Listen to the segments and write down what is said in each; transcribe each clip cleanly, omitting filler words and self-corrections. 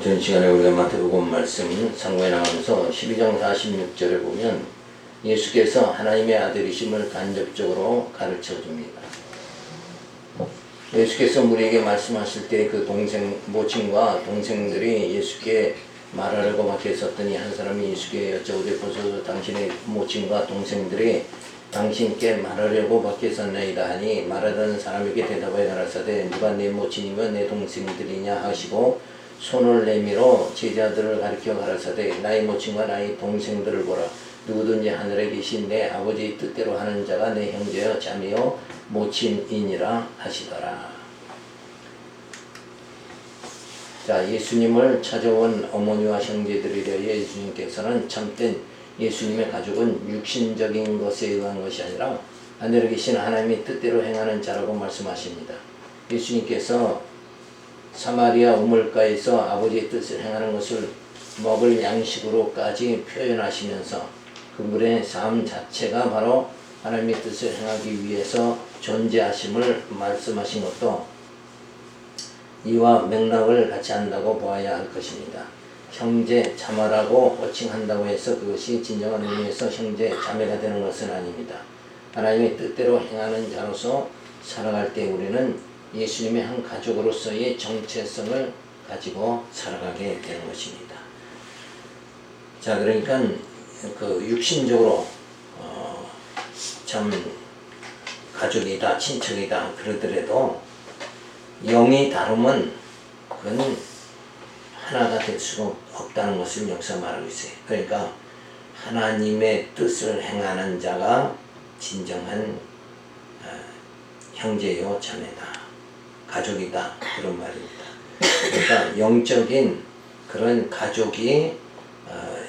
전 시간에 우리가 마태복음 말씀 상고해 나가면서 12장 46절에 보면 예수께서 하나님의 아들이심을 간접적으로 가르쳐 줍니다. 예수께서 우리에게 말씀하실 때 그 모친과 동생들이 예수께 말하려고 밖에 있었더니 한 사람이 예수께 여쭤오되 보소서 당신의 모친과 동생들이 당신께 말하려고 밖에 있었나이다 하니 말하던 사람에게 대답하여 가라사대 누가 내 모친이며 내 동생들이냐 하시고 손을 내밀어 제자들을 가리켜 가라사대 나의 모친과 나의 동생들을 보라. 누구든지 하늘에 계신 내 아버지의 뜻대로 하는 자가 내 형제여 자매여 모친이니라 하시더라. 자, 예수님을 찾아온 어머니와 형제들에 대해 예수님께서는 참된 예수님의 가족은 육신적인 것에 의한 것이 아니라 하늘에 계신 하나님의 뜻대로 행하는 자라고 말씀하십니다. 예수님께서 사마리아 우물가에서 아버지의 뜻을 행하는 것을 먹을 양식으로까지 표현하시면서 그분의 삶 자체가 바로 하나님의 뜻을 행하기 위해서 존재하심을 말씀하신 것도 이와 맥락을 같이 한다고 보아야 할 것입니다. 형제 자매라고 호칭한다고 해서 그것이 진정한 의미에서 형제 자매가 되는 것은 아닙니다. 하나님의 뜻대로 행하는 자로서 살아갈 때 우리는 예수님의 한 가족으로서의 정체성을 가지고 살아가게 되는 것입니다. 자, 그러니까 그 육신적으로 참 가족이다, 친척이다 그러더라도 영이 다르면 그건 하나가 될 수가 없다는 것을 여기서 말하고 있어요. 그러니까 하나님의 뜻을 행하는 자가 진정한 형제요 자매다, 가족이다 그런 말입니다. 그러니까 영적인 그런 가족이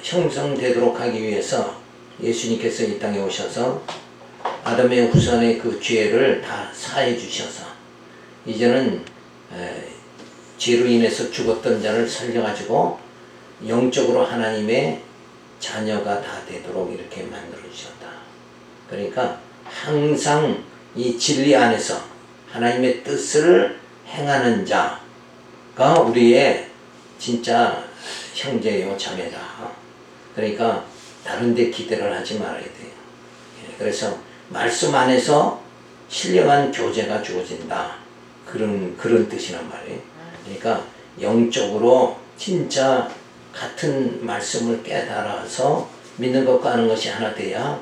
형성되도록 하기 위해서 예수님께서 이 땅에 오셔서 아담의 후손의 그 죄를 다 사해 주셔서 이제는 죄로 인해서 죽었던 자를 살려가지고 영적으로 하나님의 자녀가 다 되도록 이렇게 만들어 주셨다. 그러니까 항상 이 진리 안에서 하나님의 뜻을 행하는 자가 우리의 진짜 형제요 자매다. 그러니까 다른 데 기대를 하지 말아야 돼요. 그래서 말씀 안에서 신령한 교제가 주어진다. 그런 뜻이란 말이에요. 그러니까 영적으로 진짜 같은 말씀을 깨달아서 믿는 것과 하는 것이 하나 돼야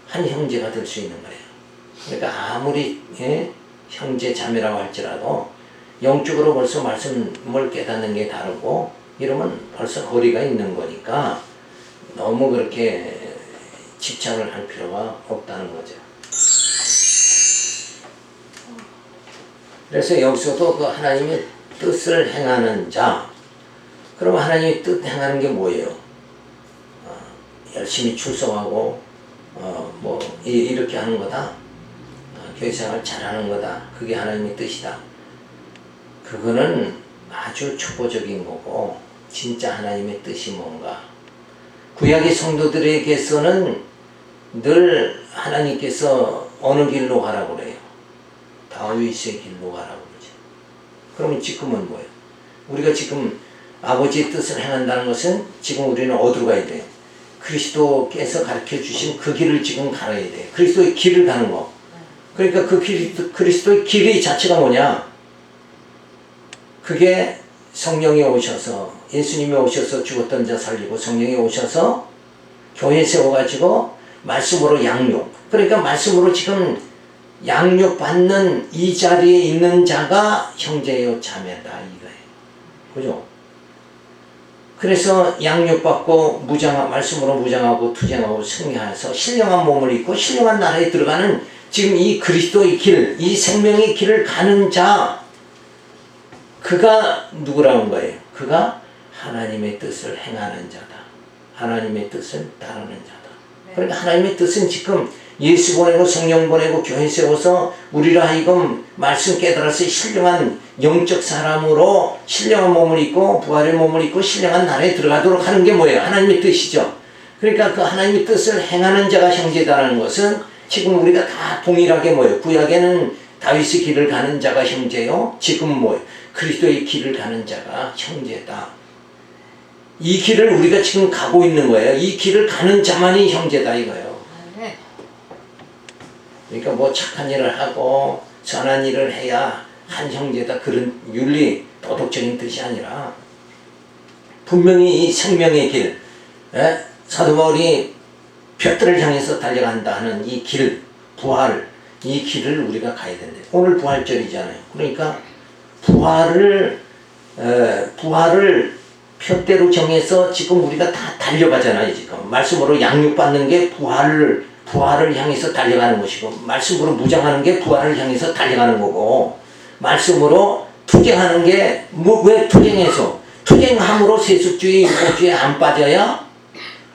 한 형제가 될 수 있는 거예요. 그러니까 아무리 형제 자매라고 할지라도 영적으로 벌써 말씀을 깨닫는 게 다르고 이러면 벌써 거리가 있는 거니까 너무 그렇게 집착을 할 필요가 없다는 거죠. 그래서 여기서도 그 하나님의 뜻을 행하는 자, 그러면 하나님의 뜻 행하는 게 뭐예요? 열심히 출석하고 이렇게 하는 거다. 교회생활 잘하는 거다. 그게 하나님의 뜻이다. 그거는 아주 초보적인 거고 진짜 하나님의 뜻이 뭔가. 구약의 성도들에게서는 늘 하나님께서 어느 길로 가라고 그래요? 다윗의 길로 가라고 그러죠. 그러면 지금은 뭐예요? 우리가 지금 아버지의 뜻을 행한다는 것은 지금 우리는 어디로 가야 돼요? 그리스도께서 가르쳐 주신 그 길을 지금 가야 돼요. 그리스도의 길을 가는 거. 그러니까 그 그리스도의 길이 자체가 뭐냐? 그게 성령이 오셔서 예수님이 오셔서 죽었던 자 살리고 성령이 오셔서 교회 세워가지고 말씀으로 양육. 그러니까 말씀으로 지금 양육받는 이 자리에 있는 자가 형제요 자매다 이거예요. 그죠? 그래서 양육받고 말씀으로 무장하고 투쟁하고 승리해서 신령한 몸을 입고 신령한 나라에 들어가는 지금 이 그리스도의 길, 이 생명의 길을 가는 자, 그가 누구라는 거예요? 그가 하나님의 뜻을 행하는 자다. 하나님의 뜻을 따르는 자다. 그러니까 하나님의 뜻은 지금 예수 보내고 성령 보내고 교회 세워서 우리로 하여금 말씀 깨달아서 신령한 영적 사람으로 신령한 몸을 입고 부활의 몸을 입고 신령한 나라에 들어가도록 하는 게 뭐예요? 하나님의 뜻이죠. 그러니까 그 하나님의 뜻을 행하는 자가 형제다라는 것은 지금 우리가 다 동일하게 뭐예요? 구약에는 다윗의 길을 가는 자가 형제요. 지금 뭐예요? 그리스도의 길을 가는 자가 형제다. 이 길을 우리가 지금 가고 있는 거예요. 이 길을 가는 자만이 형제다 이거예요. 그러니까 뭐 착한 일을 하고 선한 일을 해야 한 형제다, 그런 윤리 도덕적인 뜻이 아니라 분명히 이 생명의 길, 사도 바울이 볕들을 향해서 달려간다 하는 이 길, 부활, 이 길을 우리가 가야 된다. 오늘 부활절이잖아요. 그러니까 부활을 푯대로 정해서 지금 우리가 다 달려가잖아요. 지금 말씀으로 양육받는 게 부활을 향해서 달려가는 것이고, 말씀으로 무장하는 게 부활을 향해서 달려가는 거고, 말씀으로 투쟁하는 게 왜 투쟁해서 투쟁함으로 세속주의 율법주의에 안 빠져야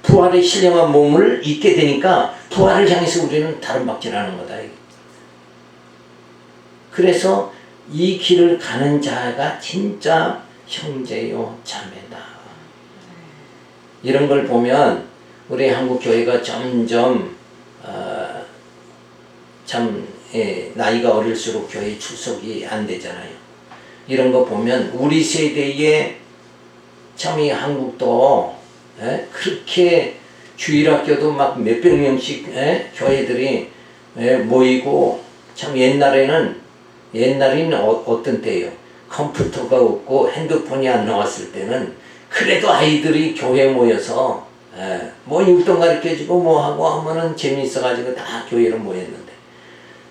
부활의 신령한 몸을 입게 되니까 부활을 향해서 우리는 다름박질하는 거다. 그래서 이 길을 가는 자가 진짜 형제요 자매다. 이런 걸 보면 우리 한국 교회가 점점 나이가 어릴수록 교회 출석이 안 되잖아요. 이런 거 보면 우리 세대에 참 이 한국도 그렇게 주일학교도 막 몇백 명씩 교회들이 모이고, 참 옛날에는 어떤 때예요. 컴퓨터가 없고 핸드폰이 안 나왔을 때는 그래도 아이들이 교회 모여서 뭐 율동 가르쳐주고 뭐 하고 하면은 재미있어가지고 다 교회로 모였는데,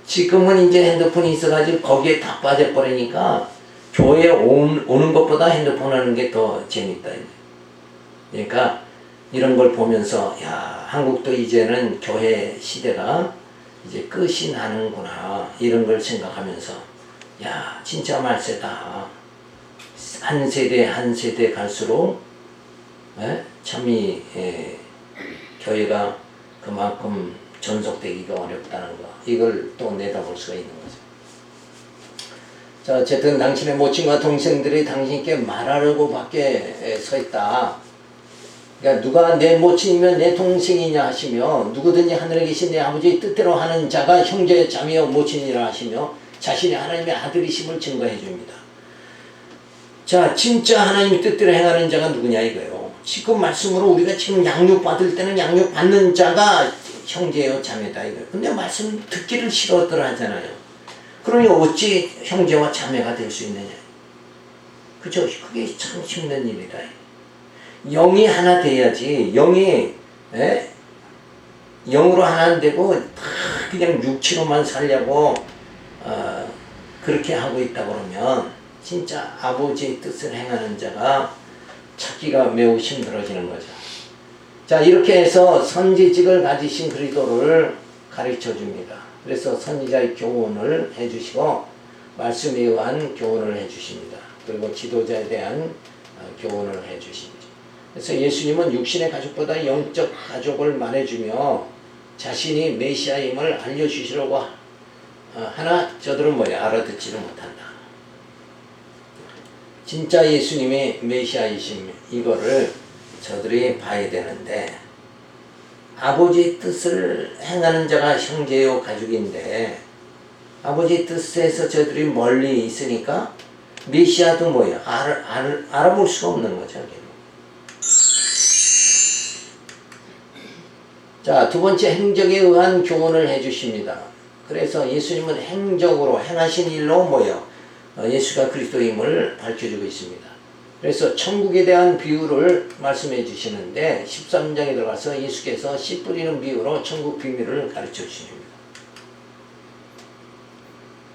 지금은 이제 핸드폰이 있어가지고 거기에 다 빠져버리니까 교회에 오는 것보다 핸드폰 하는 게 더 재밌다. 그러니까 이런 걸 보면서 야, 한국도 이제는 교회 시대가 이제 끝이 나는구나, 이런 걸 생각하면서 야, 진짜 말세다. 한 세대 한 세대 갈수록 참이 교회가 그만큼 전속되기가 어렵다는 거, 이걸 또 내다볼 수가 있는 거죠. 자, 어쨌든 당신의 모친과 동생들이 당신께 말하려고 밖에 서 있다. 그러니까 누가 내 모친이면 내 동생이냐 하시며, 누구든지 하늘에 계신 내 아버지의 뜻대로 하는 자가 형제 자매여 모친이라 하시며 자신이 하나님의 아들이심을 증거해 줍니다. 자, 진짜 하나님 뜻대로 행하는 자가 누구냐 이거예요. 지금 말씀으로 우리가 지금 양육받을 때는 양육받는 자가 형제요 자매다 이거예요. 근데 말씀 듣기를 싫어들 하잖아요. 그러니 어찌 형제와 자매가 될 수 있느냐. 그죠? 그게 참 힘든 일이다. 영이 하나 돼야지. 영이 영으로 하나 안 되고 다 그냥 육체로만 살려고 그렇게 하고 있다 그러면 진짜 아버지의 뜻을 행하는 자가 찾기가 매우 힘들어지는 거죠. 자, 이렇게 해서 선지직을 가지신 그리스도를 가르쳐 줍니다. 그래서 선지자의 교훈을 해주시고 말씀에 의한 교훈을 해주십니다. 그리고 지도자에 대한 교훈을 해주십니다. 그래서 예수님은 육신의 가족보다 영적 가족을 말해주며 자신이 메시아임을 알려주시려고 하나 저들은 알아듣지를 못한다. 진짜 예수님의 메시아이심, 이거를 저들이 봐야 되는데, 아버지의 뜻을 행하는 자가 형제요 가족인데 아버지의 뜻에서 저들이 멀리 있으니까 메시아도 알아볼 수가 없는 거죠. 자, 두 번째, 행적에 의한 교훈을 해주십니다. 그래서 예수님은 행적으로 행하신 일로 예수가 그리스도임을 밝혀주고 있습니다. 그래서 천국에 대한 비유를 말씀해 주시는데 13장에 들어가서 예수께서 씨 뿌리는 비유로 천국 비밀을 가르쳐 주십니다.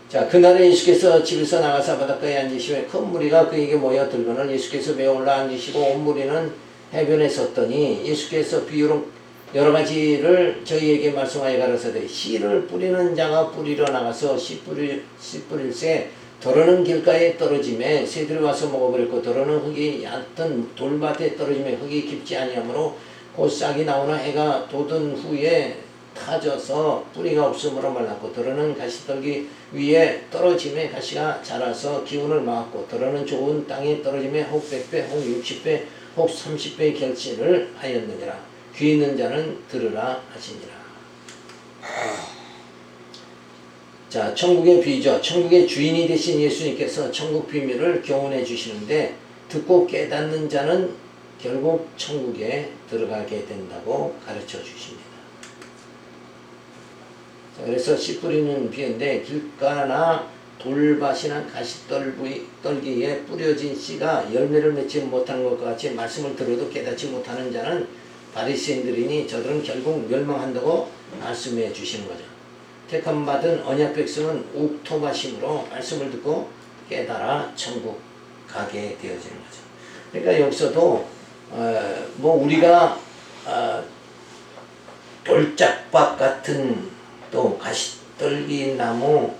자, 그날에 예수께서 집에서 나가사 바닷가에 앉으시며 큰 무리가 그에게 모여 들거늘 예수께서 배에 올라 앉으시고 온 무리는 해변에 섰더니 예수께서 비유로 여러 가지를 저희에게 말씀하여 가라사대 씨를 뿌리는 자가 뿌리러 나가서 씨 뿌릴새 더러는 길가에 떨어짐에 새들이 와서 먹어버렸고 더러는 흙이 얕은 돌밭에 떨어짐에 흙이 깊지 아니하므로 곧 싹이 나오나 해가 돋은 후에 타져서 뿌리가 없으므로 말랐고 더러는 가시떨기 위에 떨어짐에 가시가 자라서 기운을 막았고 더러는 좋은 땅에 떨어짐에 혹 100배 혹 60배 혹 30배의 결실을 하였느니라. 귀 있는 자는 들으라 하시니라. 자, 천국의 비유죠. 천국의 주인이 되신 예수님께서 천국 비밀을 교훈해 주시는데 듣고 깨닫는 자는 결국 천국에 들어가게 된다고 가르쳐 주십니다. 자, 그래서 씨 뿌리는 비유인데 길가나 돌밭이나 가시떨기에 뿌려진 씨가 열매를 맺지 못하는 것과 같이 말씀을 들어도 깨닫지 못하는 자는 바리새인들이니 저들은 결국 멸망한다고 말씀해 주시는 거죠. 택함 받은 언약 백성은 옥토밭임으로 말씀을 듣고 깨달아 천국 가게 되어지는 거죠. 그러니까 여기서도 뭐 우리가 돌짝밭 같은 또 가시떨기 나무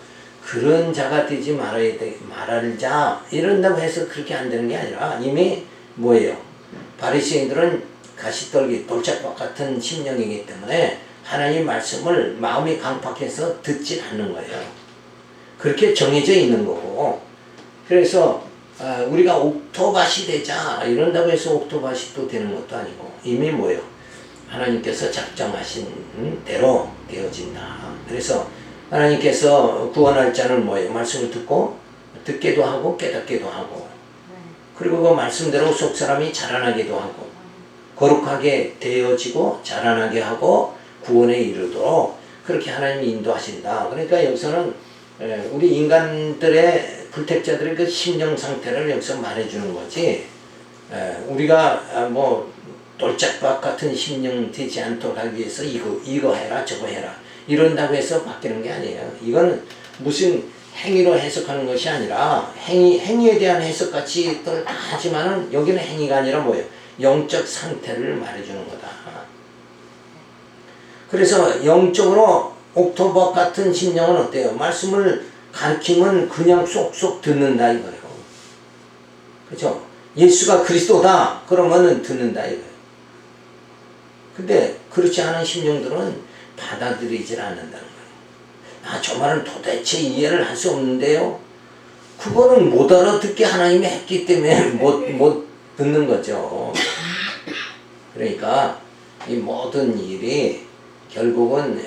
그런 자가 되지 말자 이런다고 해서 그렇게 안 되는 게 아니라 이미 뭐예요? 바리새인들은 가시떨기 돌짝밭 같은 심령이기 때문에 하나님 말씀을 마음이 강팍해서 듣지 않는 거예요. 그렇게 정해져 있는 거고, 그래서 우리가 옥토밭이 되자 이런다고 해서 옥토밭이 또 되는 것도 아니고 이미 뭐예요? 하나님께서 작정하신 대로 되어진다. 그래서 하나님께서 구원할 자는 뭐예요? 말씀을 듣게도 하고 깨닫게도 하고, 그리고 그 말씀대로 속사람이 자라나기도 하고 거룩하게 되어지고 자라나게 하고 구원에 이르도록 그렇게 하나님이 인도하신다. 그러니까 여기서는 우리 인간들의 불택자들의 그 심령 상태를 여기서 말해주는 거지, 우리가 뭐 돌짝밭 같은 심령 되지 않도록 하기 위해서 이거 해라 저거 해라 이런다고 해서 바뀌는 게 아니에요. 이건 무슨 행위로 해석하는 것이 아니라 행위에 대한 해석같이 하지만은 여기는 행위가 아니라 뭐예요? 영적 상태를 말해주는 거다. 그래서 영적으로 옥토밭 같은 심령은 어때요? 말씀을 가르치면 그냥 쏙쏙 듣는다 이거예요. 그렇죠? 예수가 그리스도다 그러면은 듣는다 이거예요. 근데 그렇지 않은 심령들은 받아들이질 않는다는 거예요. 저 말은 도대체 이해를 할 수 없는데요. 그거는 못 알아듣게 하나님이 했기 때문에 못 듣는 거죠. 그러니까 이 모든 일이 결국은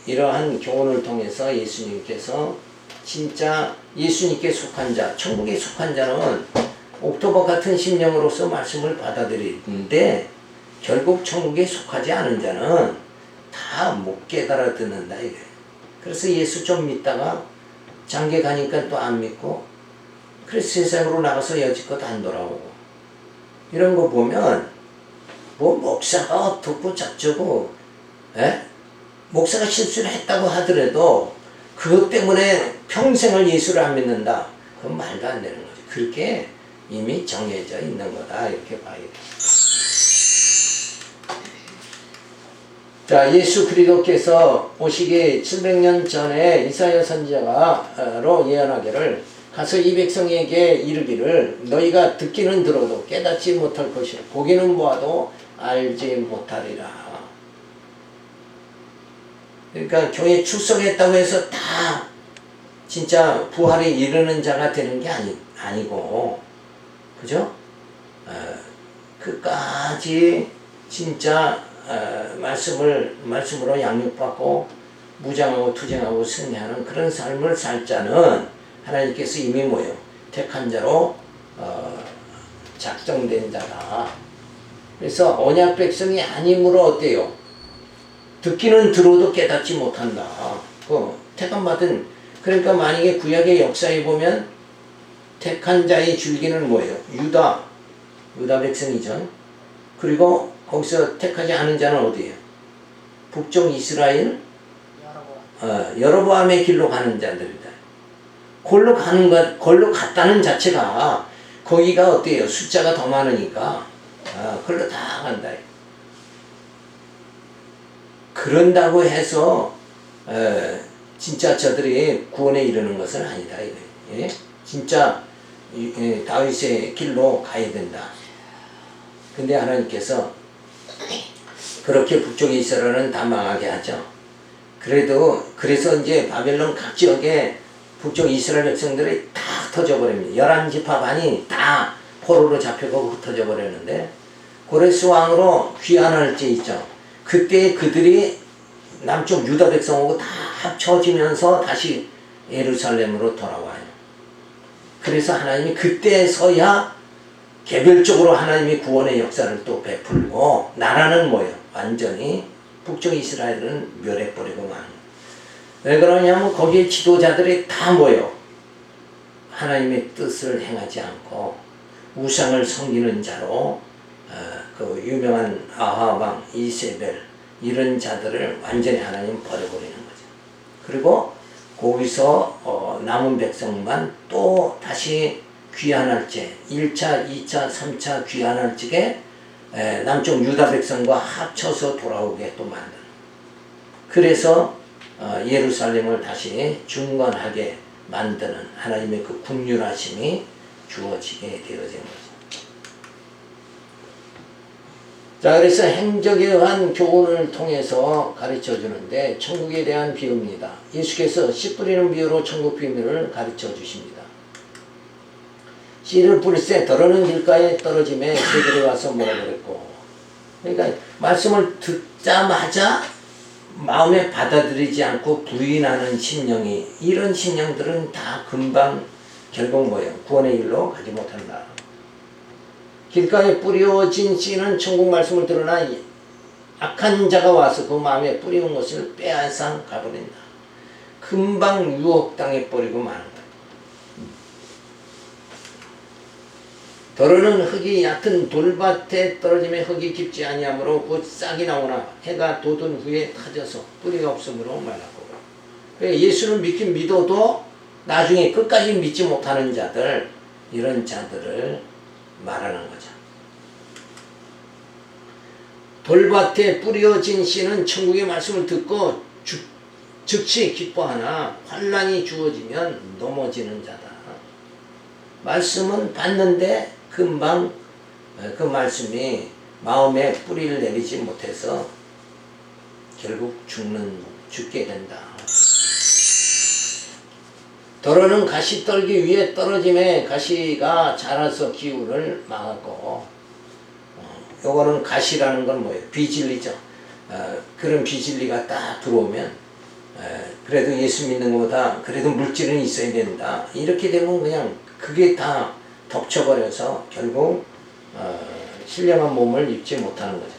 이러한 교훈을 통해서 예수님께서 진짜 예수님께 속한 자, 천국에 속한 자는 옥토밭 같은 심령으로서 말씀을 받아들이는데 결국 천국에 속하지 않은 자는 다 못 깨달아 듣는다 이거예요. 그래서 예수 좀 믿다가 장계 가니까 또 안 믿고, 그래서 세상으로 나가서 여지껏 안 돌아오고, 이런 거 보면 뭐 목사가 어떻고 저쩌고 목사가 실수를 했다고 하더라도 그것 때문에 평생을 예수를 안 믿는다, 그건 말도 안 되는 거죠. 그렇게 이미 정해져 있는 거다 이렇게 봐야 돼요. 자, 예수 그리스도께서 오시기 700년 전에 이사야 선지자로 예언하기를 가서 이 백성에게 이르기를 너희가 듣기는 들어도 깨닫지 못할 것이라 보기는 보아도 알지 못하리라. 그러니까 교회 출석했다고 해서 다 진짜 부활에 이르는 자가 되는 게 아니고, 그죠? 그까지 진짜 말씀으로 양육받고 무장하고 투쟁하고 승리하는 그런 삶을 살 자는 하나님께서 이미 뭐예요? 택한 자로 작정된 자다. 그래서 언약 백성이 아니므로 어때요? 듣기는 들어도 깨닫지 못한다. 그 택함 받은, 그러니까 만약에 구약의 역사에 보면 택한 자의 줄기는 뭐예요? 유다 백성이죠. 그리고 거기서 택하지 않은 자는 어디예요? 북쪽 이스라엘 여로보암의 길로 가는 자들이다. 걸로 갔다는 자체가 거기가 어때요? 숫자가 더 많으니까 걸로 다 간다. 그런다고 해서 진짜 저들이 구원에 이르는 것은 아니다. 예? 진짜 다윗의 길로 가야 된다. 근데 하나님께서 그렇게 북쪽 이스라엘은 다 망하게 하죠. 그래서 이제 바벨론 각 지역에 북쪽 이스라엘 백성들이 다 흩어져 버립니다. 11지파 반이 다 포로로 잡혀가고 흩어져 버렸는데, 고레스 왕으로 귀환할 때 있죠. 그때 그들이 남쪽 유다 백성하고 다 합쳐지면서 다시 예루살렘으로 돌아와요. 그래서 하나님이 그때서야 개별적으로 하나님이 구원의 역사를 또 베풀고 나라는 뭐예요? 완전히 북쪽 이스라엘은 멸해버리고 마는 거예요. 왜 그러냐면 거기에 지도자들이 다 모여 하나님의 뜻을 행하지 않고 우상을 섬기는 자로 그 유명한 아하방, 이세벨 이런 자들을 완전히 하나님 버려버리는 거죠. 그리고 거기서 남은 백성만 또 다시 귀환할 때 1차, 2차, 3차 귀환할 적에 남쪽 유다 백성과 합쳐서 돌아오게 또 만드는. 그래서 예루살렘을 다시 중건하게 만드는 하나님의 그 국률하심이 주어지게 되어진 거죠. 자, 그래서 행적에 의한 교훈을 통해서 가르쳐 주는데 천국에 대한 비유입니다. 예수께서 씨 뿌리는 비유로 천국 비밀을 가르쳐 주십니다. 씨를 뿌릴새 더러는 길가에 떨어짐에 새들이 와서 먹어버렸고, 그러니까 말씀을 듣자마자 마음에 받아들이지 않고 부인하는 심령이, 이런 심령들은 다 금방 결국 뭐예요? 구원의 길로 가지 못한다. 길가에 뿌려진 씨는 천국 말씀을 들으나 악한 자가 와서 그 마음에 뿌리운 것을 빼앗아 가버린다. 금방 유혹당해 버리고 마는 거예요. 더러는 흙이 얕은 돌밭에 떨어짐에 흙이 깊지 아니하므로 곧 싹이 나오나 해가 돋은 후에 타져서 뿌리가 없으므로 말랐고. 예수를 믿긴 믿어도 나중에 끝까지 믿지 못하는 자들, 이런 자들을 말하는 거죠. 돌밭에 뿌려진 씨는 천국의 말씀을 듣고 즉시 기뻐하나 환난이 주어지면 넘어지는 자다. 말씀은 받는데 금방 그 말씀이 마음에 뿌리를 내리지 못해서 결국 죽게 된다. 더러는 가시떨기 위에 떨어짐에 가시가 자라서 기울을 막았고, 요거는 가시라는 건 뭐예요? 비진리죠. 그런 비진리가 딱 들어오면 그래도 예수 믿는 것보다 그래도 물질은 있어야 된다. 이렇게 되면 그냥 그게 다 덮쳐버려서 결국 신령한 몸을 입지 못하는 거죠.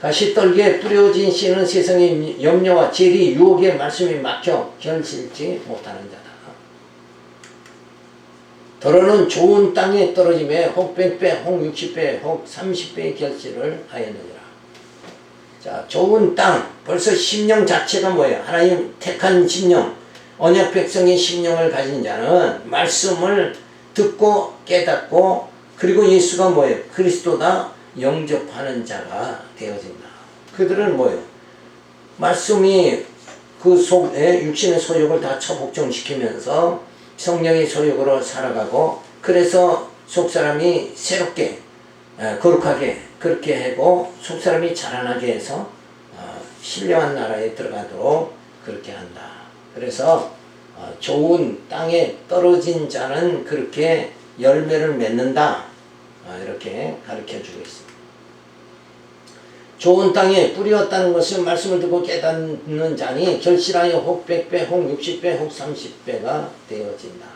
가시떨기에 뿌려진 씨는 세상의 염려와 재리, 유혹의 말씀이 막혀 결실지 못하는 자다. 더러는 좋은 땅에 떨어짐에 혹 100배, 혹 60배, 혹 30배의 결실을 하였느니라. 자, 좋은 땅, 벌써 심령 자체가 뭐예요? 하나님 택한 심령, 언약 백성의 심령을 가진 자는 말씀을 듣고 깨닫고, 그리고 예수가 뭐예요? 그리스도다 영접하는 자가 되어진다. 그들은 뭐예요? 말씀이 그 속에 육신의 소욕을 다 처복종시키면서 성령의 소욕으로 살아가고, 그래서 속사람이 새롭게 거룩하게 그렇게 하고 속사람이 자라나게 해서 신령한 나라에 들어가도록 그렇게 한다. 그래서 좋은 땅에 떨어진 자는 그렇게 열매를 맺는다. 이렇게 가르쳐주고 있습니다. 좋은 땅에 뿌리었다는 것은 말씀을 듣고 깨닫는 자니 결실하여 혹 100배, 혹 60배, 혹 30배가 되어진다.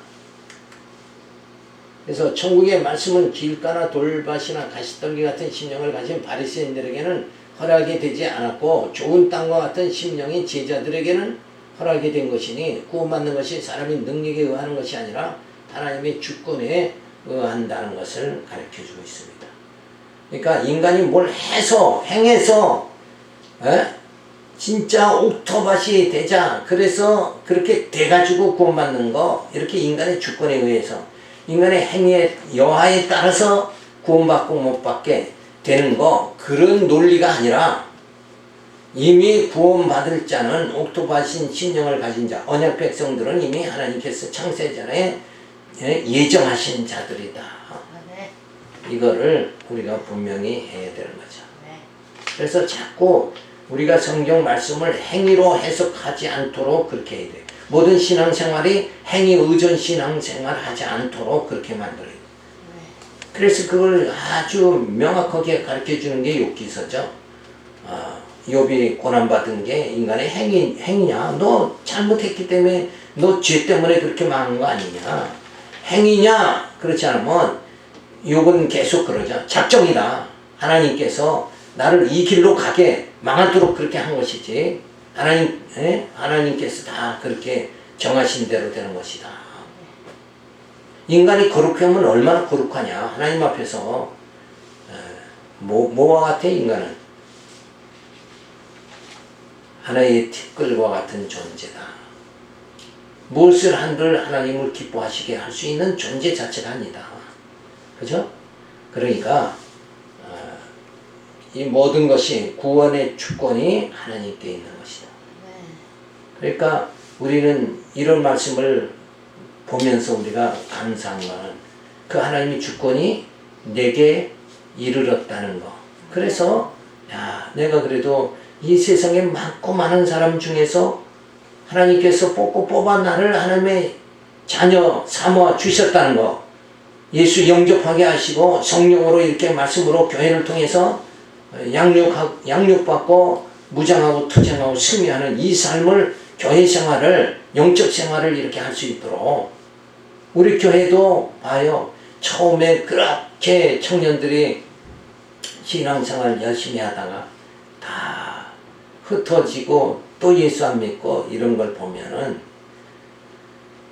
그래서 천국의 말씀은 길가나 돌밭이나 가시떨기 같은 심령을 가진 바리새인들에게는 허락이 되지 않았고, 좋은 땅과 같은 심령인 제자들에게는 허락이 된 것이니 구원받는 것이 사람의 능력에 의하는 것이 아니라 하나님의 주권에 의한다는 것을 가르쳐주고 있습니다. 그러니까 인간이 뭘 해서 행해서 진짜 옥토밭이 되자, 그래서 그렇게 돼가지고 구원받는 거, 이렇게 인간의 주권에 의해서 인간의 행위의 여하에 따라서 구원받고 못 받게 되는 거, 그런 논리가 아니라 이미 구원받을 자는 옥토밭인 심령을 가진 자, 언약 백성들은 이미 하나님께서 창세전에 예정하신 자들이다. 이거를 우리가 분명히 해야 되는 거죠. 그래서 자꾸 우리가 성경 말씀을 행위로 해석하지 않도록 그렇게 해야 돼요. 모든 신앙생활이 행위 의존 신앙생활 하지 않도록 그렇게 만들어야 돼요. 그래서 그걸 아주 명확하게 가르쳐 주는 게 욥기서죠. 욥이 고난받은 게 인간의 행위냐? 너 잘못했기 때문에 너 죄 때문에 그렇게 망한 거 아니냐? 행위냐? 그렇지 않으면 욥은 계속 그러죠. 작정이다. 하나님께서 나를 이 길로 가게 망하도록 그렇게 한 것이지. 하나님께서 다 그렇게 정하신 대로 되는 것이다. 인간이 거룩하면 얼마나 거룩하냐. 하나님 앞에서 뭐와 같아 인간은? 하나의 티끌과 같은 존재다. 무엇을 한들 하나님을 기뻐하시게 할 수 있는 존재 자체가 아니다. 그죠? 그러니까 이 모든 것이 구원의 주권이 하나님께 있는 것이다. 그러니까 우리는 이런 말씀을 보면서 우리가 감사한 것은 그 하나님의 주권이 내게 이르렀다는 거. 그래서 내가 그래도 이 세상에 많고 많은 사람 중에서 하나님께서 뽑아 나를 하나님의 자녀 삼아 주셨다는 거. 예수 영접하게 하시고 성령으로 이렇게 말씀으로 교회를 통해서 양육받고 무장하고 투쟁하고 승리하는 이 삶을, 교회 생활을, 영적 생활을 이렇게 할 수 있도록 우리 교회도 봐요. 처음에 그렇게 청년들이 신앙생활 열심히 하다가 다 흩어지고 또 예수 안 믿고 이런 걸 보면은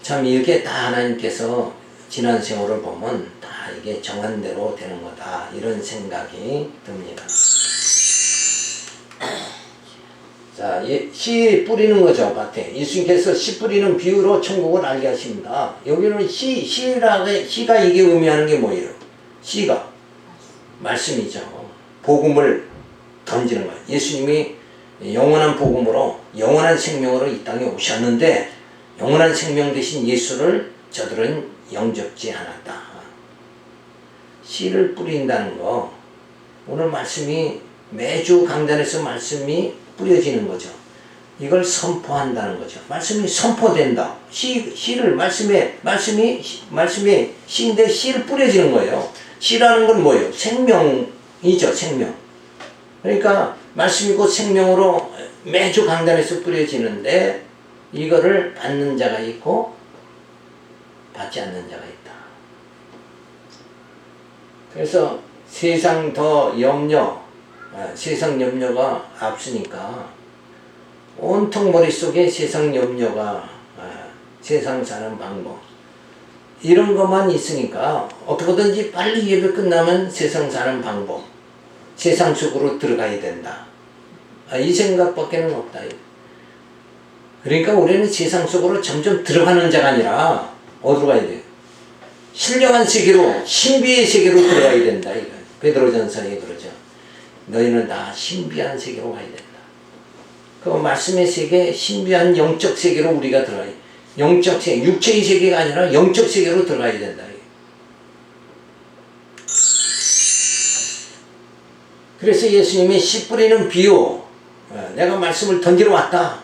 참 이렇게 다 하나님께서 지난 세월을 보면 다 이게 정한 대로 되는 거다. 이런 생각이 듭니다. 자, 씨 뿌리는 거죠, 밭에. 예수님께서 씨 뿌리는 비유로 천국을 알게 하십니다. 여기는 씨가 이게 의미하는 게 뭐예요? 씨가 말씀이죠. 복음을 던지는 거예요. 예수님이 영원한 복음으로, 영원한 생명으로 이 땅에 오셨는데 영원한 생명 대신 예수를 저들은 영접지 않았다. 씨를 뿌린다는 거, 오늘 말씀이 매주 강단에서 말씀이 뿌려지는 거죠. 이걸 선포한다는 거죠. 말씀이 선포된다. 씨를 말씀이 씨인데 씨를 뿌려지는 거예요. 씨라는 건 뭐예요? 생명이죠, 생명. 그러니까 말씀이 곧 생명으로 매주 강단에서 뿌려지는데 이거를 받는 자가 있고 받지 않는 자가 있다. 그래서 세상 염려가 앞서니까 온통 머릿속에 세상 염려가, 세상 사는 방법 이런 것만 있으니까 어떻게든지 빨리 예배 끝나면 세상 사는 방법, 세상 속으로 들어가야 된다. 이 생각밖에는 없다. 그러니까 우리는 세상 속으로 점점 들어가는 자가 아니라 어디로 가야 돼요? 신령한 세계로, 신비의 세계로 들어가야 된다. 베드로전서에 그러죠. 너희는 다 신비한 세계로 가야 된다. 그 말씀의 세계, 신비한 영적 세계로 우리가 들어가야 돼. 영적 세계, 육체의 세계가 아니라 영적 세계로 들어가야 된다. 그래서 예수님이 씨 뿌리는 비유, 내가 말씀을 던지러 왔다.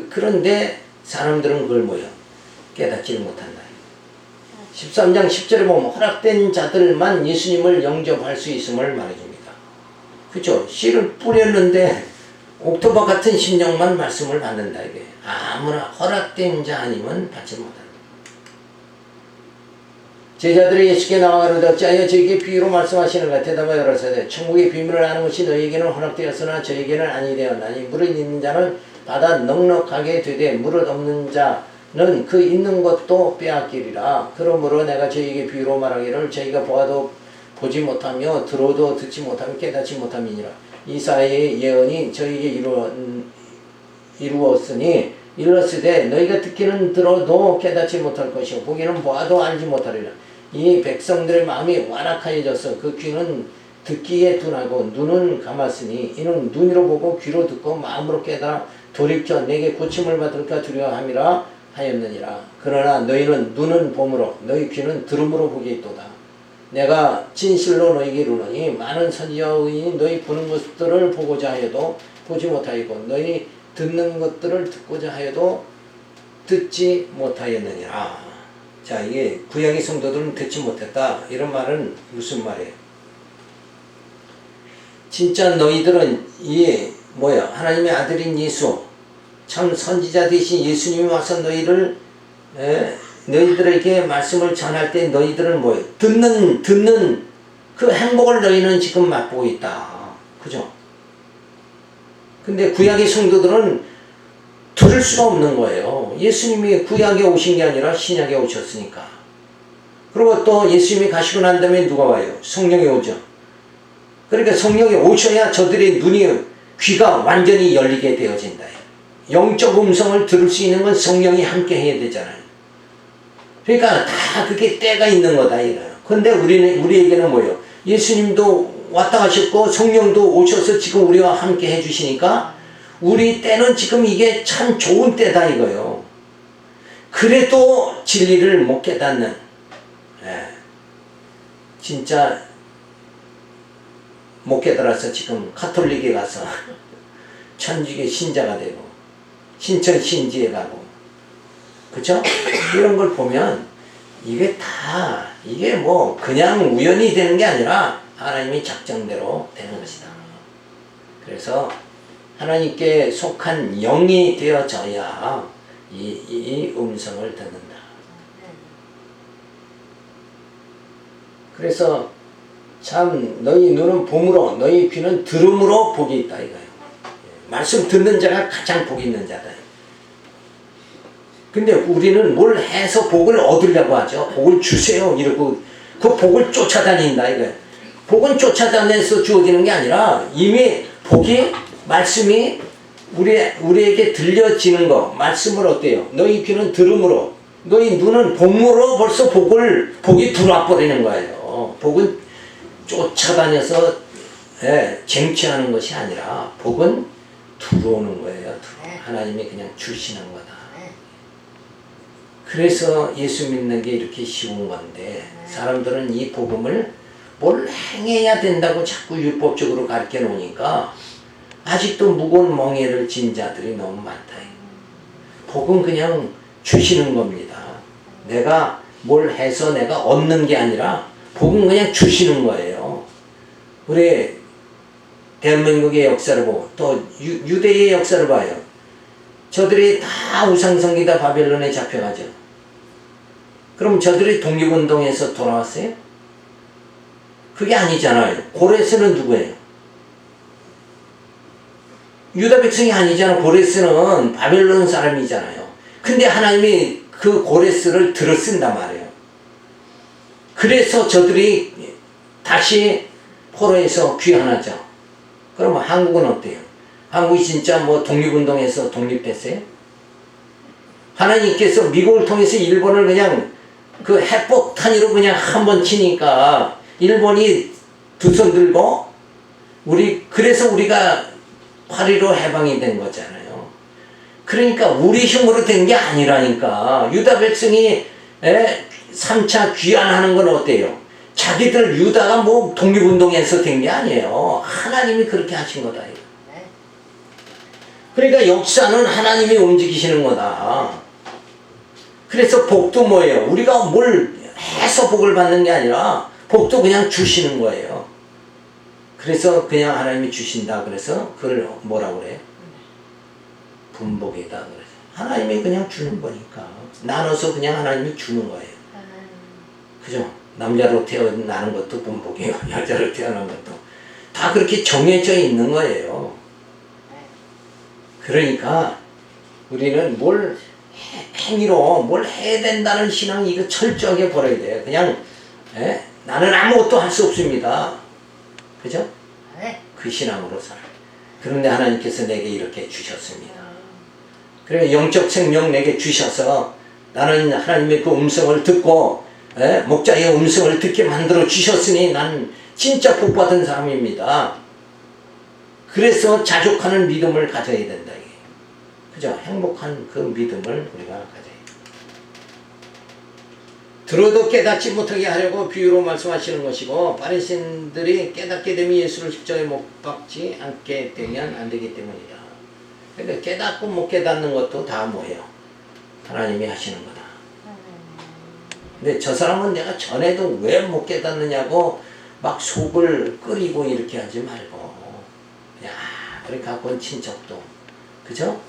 그런데 사람들은 그걸 깨닫지를 못한다. 13장 10절에 보면 허락된 자들만 예수님을 영접할 수 있음을 말해줍니다. 그렇죠? 씨를 뿌렸는데 옥토버 같은 심령만 말씀을 받는다. 이게 아무나 허락된 자 아니면 받지 못한다. 제자들이 예수께 나와 가로되 어찌하여 저에게 비유로 말씀하시는가? 대답하여 가로되 천국의 비밀을 아는 것이 너희에게는 허락되었으나 저에게는 아니 되었나니 무릇 있는 자는 받아 넉넉하게 되되 무릇 없는 자는 그 있는 것도 빼앗기리라. 그러므로 내가 저희에게 비유로 말하기를 저희가 보아도 보지 못하며 들어도 듣지 못하며 깨닫지 못함이니라. 이사야의 예언이 저희에게 이루었으니 일렀으되 너희가 듣기는 들어도 깨닫지 못할 것이고 보기는 보아도 알지 못하리라. 이 백성들의 마음이 완악하여져서 그 귀는 듣기에 둔하고 눈은 감았으니 이는 눈으로 보고 귀로 듣고 마음으로 깨달아 돌이켜 내게 고침을 받을까 두려워함이라 하였느니라. 그러나 너희는 눈은 봄으로 너희 귀는 들음으로 보게 있도다. 내가 진실로 너희에게 이르노니 많은 선지자와 의인이 너희 보는 것들을 보고자 하여도 보지 못하였고 너희 듣는 것들을 듣고자 하여도 듣지 못하였느니라. 자, 이게 구약의 성도들은 듣지 못했다. 이런 말은 무슨 말이에요? 진짜 너희들은 하나님의 아들인 예수, 참 선지자 대신 예수님이 와서 너희를 너희들에게 말씀을 전할 때 너희들은 뭐예요? 듣는 그 행복을 너희는 지금 맛보고 있다. 그죠? 근데 구약의 성도들은 들을 수가 없는 거예요. 예수님이 구약에 오신 게 아니라 신약에 오셨으니까. 그리고 또 예수님이 가시고 난 다음에 누가 와요? 성령이 오죠. 그러니까 성령이 오셔야 저들의 눈이, 귀가 완전히 열리게 되어진다. 영적 음성을 들을 수 있는 건 성령이 함께 해야 되잖아요. 그러니까 다 그게 때가 있는 거다 이거예요. 근데 우리에게는 뭐예요? 예수님도 왔다 가셨고 성령도 오셔서 지금 우리와 함께 해주시니까 우리 때는 지금 이게 참 좋은 때다 이거예요. 그래도 진리를 못 깨닫는, 진짜 못 깨달아서 지금 가톨릭에 가서 천주교 신자가 되고 신천 신지에 가고, 그쵸? 이런 걸 보면 이게 뭐 그냥 우연히 되는 게 아니라 하나님의 작정대로 되는 것이다. 그래서 하나님께 속한 영이 되어져야 이 음성을 듣는다. 그래서 참 너희 눈은 봄으로 너희 귀는 들음으로 복이 있다 이거예요. 말씀 듣는 자가 가장 복이 있는 자다. 근데 우리는 뭘 해서 복을 얻으려고 하죠. 복을 주세요 이러고 그 복을 쫓아다닌다 이거예요. 복은 쫓아다녀서 주어지는 게 아니라 이미 복이, 말씀이 우리에게 들려지는 거, 말씀을 어때요? 너희 귀는 들음으로, 너희 눈은 봄으로 벌써 복이 들어와 버리는 거예요. 복은 쫓아다녀서 쟁취하는 것이 아니라 복은 들어오는 거예요. 하나님이 그냥 주시는 거다. 그래서 예수 믿는 게 이렇게 쉬운 건데 사람들은 이 복음을 뭘 행해야 된다고 자꾸 율법적으로 가르쳐 놓으니까 아직도 무거운 멍에를 진 자들이 너무 많다. 복은 그냥 주시는 겁니다. 내가 뭘 해서 내가 얻는 게 아니라 복은 그냥 주시는 거예요. 우리 대한민국의 역사를 보고 또 유대의 역사를 봐요. 저들이 다 우상성기다 바벨론에 잡혀가죠. 그럼 저들이 독립운동에서 돌아왔어요? 그게 아니잖아요. 고레스는 누구예요? 유다 백성이 아니잖아. 고레스는 바벨론 사람이잖아요. 근데 하나님이 그 고레스를 들어 쓴단 말이에요. 그래서 저들이 다시 포로에서 귀환하죠. 그러면 한국은 어때요? 한국이 진짜 뭐 독립운동에서 독립했어요? 하나님께서 미국을 통해서 일본을 그냥 그 핵폭탄으로 그냥 한번 치니까 일본이 두 손 들고 그래서 우리가 8.15 해방이 된 거잖아요. 그러니까 우리 힘으로 된 게 아니라니까. 유다 백성이 3차 귀환하는 건 어때요? 자기들 유다가 뭐 독립운동에서 된 게 아니에요. 하나님이 그렇게 하신 거다. 그러니까 역사는 하나님이 움직이시는 거다. 그래서 복도 뭐예요? 우리가 뭘 해서 복을 받는 게 아니라 복도 그냥 주시는 거예요. 그래서 그냥 하나님이 주신다. 그래서 그걸 뭐라고 그래요? 분복이다. 그래서 하나님이 그냥 주는 거니까. 나눠서 그냥 하나님이 주는 거예요. 그죠? 남자로 태어나는 것도 분복이에요. 여자로 태어난 것도. 다 그렇게 정해져 있는 거예요. 그러니까 우리는 뭘 행위로 뭘 해야 된다는 신앙 이거 철저하게 버려야 돼요. 그냥 나는 아무것도 할 수 없습니다. 그죠? 그 신앙으로 살아요. 그런데 하나님께서 내게 이렇게 주셨습니다. 그래 영적 생명 내게 주셔서 나는 하나님의 그 음성을 듣고 목자의 음성을 듣게 만들어 주셨으니 난 진짜 복받은 사람입니다. 그래서 자족하는 믿음을 가져야 된다. 그죠? 행복한 그 믿음을 우리가 가져야 돼. 들어도 깨닫지 못하게 하려고 비유로 말씀하시는 것이고 바리새인들이 깨닫게 되면 예수를 십자가에 못 박지 않게 되면 안 되기 때문이다. 그러니까 깨닫고 못 깨닫는 것도 다 뭐예요? 하나님이 하시는 거다. 근데 저 사람은 내가 전에도 왜 못 깨닫느냐고 막 속을 끓이고 이렇게 하지 말고 그냥 그렇게 갖고 온 친척도 그죠?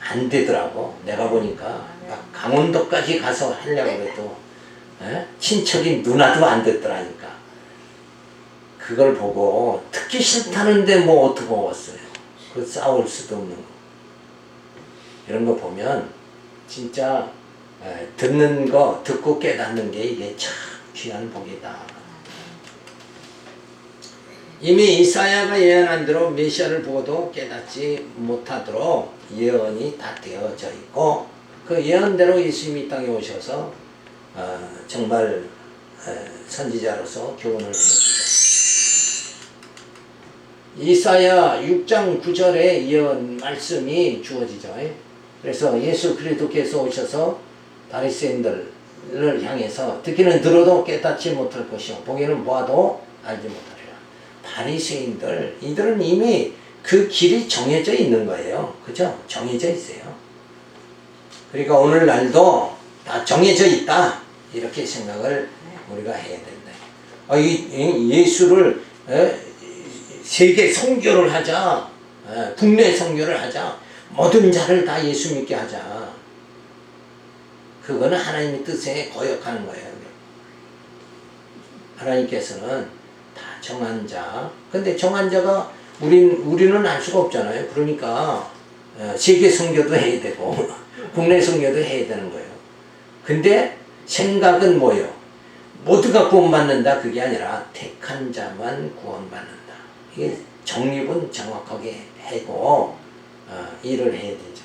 안 되더라고. 내가 보니까 강원도까지 가서 하려고 해도 친척이 누나도 안 됐더라니까. 그걸 보고 듣기 싫다는데 뭐 어떻게 왔어요. 그 싸울 수도 없는 거. 이런 거 보면 진짜 듣는 거 듣고 깨닫는 게 이게 참 귀한 복이다. 이미 이사야가 예언한 대로 메시아를 보고도 깨닫지 못하도록 예언이 다 되어져 있고 그 예언대로 예수님이 땅에 오셔서 정말 선지자로서 교훈을 해주죠. 이사야 6장 9절에 예언 말씀이 주어지죠. 그래서 예수 그리스도께서 오셔서 바리새인들을 향해서 듣기는 들어도 깨닫지 못할 것이요 보기는 보아도 알지 못하리라. 바리새인들 이들은 이미 그 길이 정해져 있는 거예요. 그죠? 정해져 있어요. 그러니까 오늘날도 다 정해져 있다 이렇게 생각을 우리가 해야 된다. 예수를 세계 선교를 하자, 국내 선교를 하자, 모든 자를 다 예수 믿게 하자. 그거는 하나님의 뜻에 거역하는 거예요. 하나님께서는 다 정한 자. 근데 정한 자가 우리는 알 수가 없잖아요. 그러니까 세계 선교도 해야 되고 국내 선교도 해야 되는 거예요. 근데 생각은 뭐예요? 모두가 구원받는다 그게 아니라 택한 자만 구원받는다. 이게 정립은 정확하게 하고 일을 해야 되죠.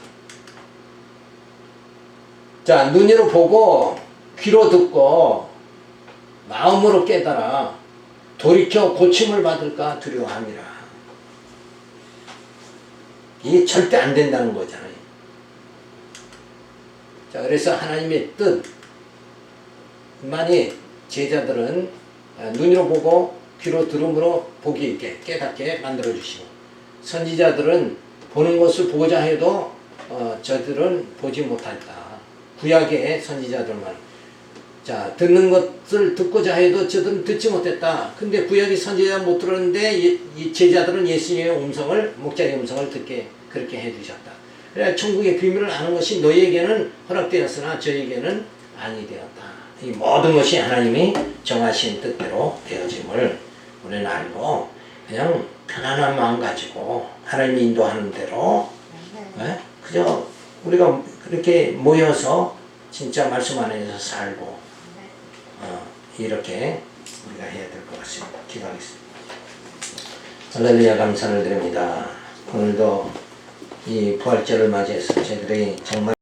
자, 눈으로 보고 귀로 듣고 마음으로 깨달아 돌이켜 고침을 받을까 두려워함이라. 이게 절대 안 된다는 거잖아요. 자, 그래서 하나님의 뜻만이 제자들은 눈으로 보고 귀로 들음으로 복이 있게 깨닫게 만들어 주시고 선지자들은 보는 것을 보고자 해도 저들은 보지 못한다. 구약의 선지자들만 자 듣는 것을 듣고자 해도 저들은 듣지 못했다. 근데 구약의 선지자 못 들었는데 이 제자들은 예수님의 음성을 목자의 음성을 듣게 그렇게 해주셨다. 그래 천국의 비밀을 아는 것이 너희에게는 허락되었으나 저에게는 아니 되었다. 이 모든 것이 하나님이 정하신 뜻대로 되어짐을 우리는 알고 그냥 편안한 마음 가지고 하나님이 인도하는 대로 그저 우리가 그렇게 모여서 진짜 말씀 안에서 살고 이렇게 우리가 해야 될 것 같습니다. 기도하겠습니다. 할렐루야 감사를 드립니다. 오늘도 이 부활절을 맞이해서 저희들이 정말